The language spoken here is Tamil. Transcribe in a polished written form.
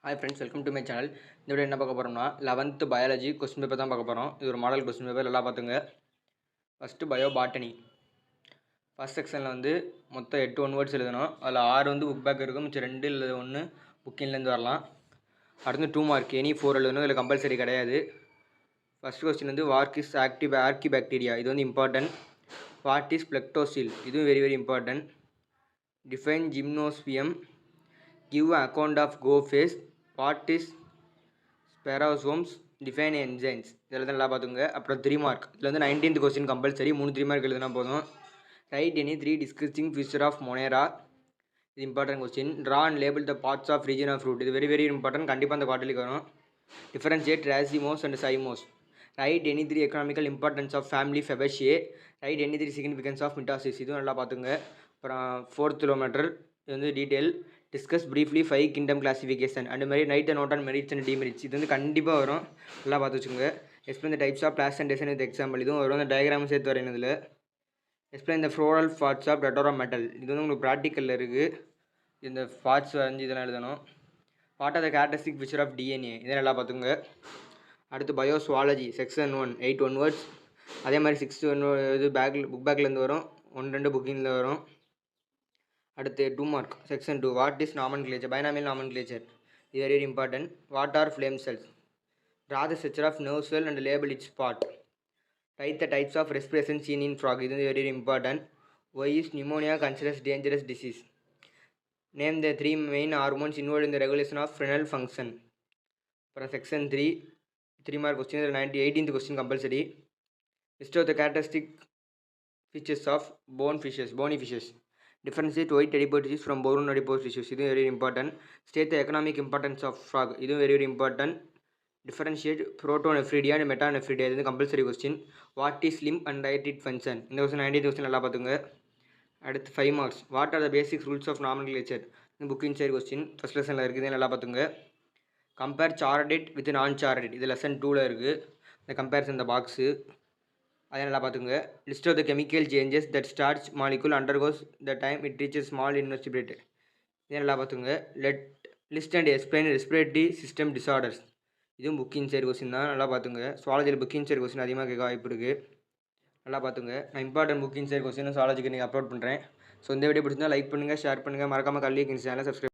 Hi friends, welcome to my channel. இந்த வீடியோ என்ன பார்க்க போகிறோம்னா 11th பயாலஜி கொஸ்டின் பேப்பர் தான் பார்க்க போகிறோம். இது ஒரு மாடல் கொஸ்டின் பேப்பர், எல்லாம் பார்த்துங்க. First bio botany. ஃபஸ்ட் செக்ஷனில் வந்து மொத்தம் 8 ஒன் வேர்ட்ஸ் எழுதணும். அதில் 6 வந்து புக் பேக் இருக்கும், மிச்சம் 2 இல்லை 1 புக்கின்லேருந்து வரலாம். அடுத்து 2 மார்க், எனி 4 எழுதணும். இதில் கம்பல்சரி கிடையாது. ஃபஸ்ட் கொஸ்டின் வந்து what is active archaebacteria, இது வந்து இம்பார்ட்டன்ட். வாட் இஸ் பிளெக்டோசில், இதுவும் very very important. Define gymnosperm, give account of co phase, what is spherosomes, define enzymes, இதெல்லாம் தான் நல்லா பார்த்துங்க. அப்புறம் 3 மார்க், இதில் வந்து 19th கொஸ்டின் கம்பல்சரி 3 மார்க் எழுதுனா போதும். Write any 3 discussing feature of Monera, இது important question. Draw and label the parts of region of fruit, இது வெரி வெரி இம்பார்ட்டன்ட், கண்டிப்பாக அந்த குவார்ட்டர்லிக்கு வரும். Differentiate racemose and cymose. Write any 3 economical importance of family Fabaceae. Write any 3 significance of mitosis, இதுவும் நல்லா பார்த்துங்க. அப்புறம் 4th கிலோமீட்டர், இது வந்து detail. Discuss briefly 5 kingdom classification and மாதிரி night and note and merits and demerits, இது வந்து கண்டிப்பாக வரும், நல்லா பார்த்து வச்சுக்கோங்க. Explain the types of placentation with example, இதுவும் வரும். அந்த டயக்ராம் சேர்த்து வரையும். இதில் explain the floral parts of Datura metel, இது வந்து உங்களுக்கு ப்ராக்டிக்கலில் இருக்குது. இந்த பார்ட்ஸ் வரைஞ்சி இதெல்லாம் எழுதணும். What are the characteristic feature of DNA, இதை நல்லா பார்த்துங்க. அடுத்து பயோசுவாலஜி செக்ஷன் 1 8 ஒன் வேர்ட்ஸ். அதே மாதிரி 6 இது புக் பேக்லேருந்து வரும், 1-2 புக்கிங்கில் வரும். அடுத்து 2 mark section 2 what is nomenclature, binomial nomenclature, இது very important. What are flame cells, draw the structure of nerve cell and label its part. Write the types of respiration seen in frog, இது very important. Why is pneumonia considers dangerous disease. Name the 3 main hormones involve in the regulation of renal function. அப்புறம் section 3 mark question, 18th question compulsory. List of the characteristic features of bony fishes. Differentiate white adipose tissues from brown adipose tissues, இது very important. State the economic importance of frog, இது very very important. Differentiate protonephridia and metanephridia, இது compulsory question. What is limb and dietary function, இந்த கொஸ்டின் 19th கொஸ்டின் நல்லா பார்த்துங்க. அடுத்து 5 marks, what are the basic rules of nomenclature, இந்த புக் இன்சைட் கொஸ்டின் ஃபஸ்ட் லெசனில் இருக்குது, நல்லா பார்த்துங்க. கம்பேர் சார்டேட் வித் நான் சார்டேட், இது லெசன் 2ல் இருக்குது. இந்த கம்பேரிசன் இந்த பாக்ஸு, அதை நல்லா பார்த்துங்க. List of the chemical changes that starch molecule undergoes the time it reaches small invertebrate, இதை நல்லா பார்த்துங்க. List and explain respiratory system disorders, இதுவும் புக் இன்சைட் கொஸ்டின் தான், நல்லா பார்த்துங்க. சுவாலஜியில் புக் இன்சைட் கொஸ்டின் அதிகமாக கேட்க வாய்ப்பு இருக்குது, நல்லா பார்த்துங்க. நான் இம்பார்ட்டன்ட் புக் இன்சைட் கொஸ்டின் சுவாலஜிக்கு நீங்கள் அப்லோட் பண்ணுறேன். ஸோ இந்த வீடியோ பிடிச்சிருந்தா லைக் பண்ணுங்கள், ஷேர் பண்ணுங்கள், மறக்காமல் கல்வி சேனலை சப்ஸ்கிரைப்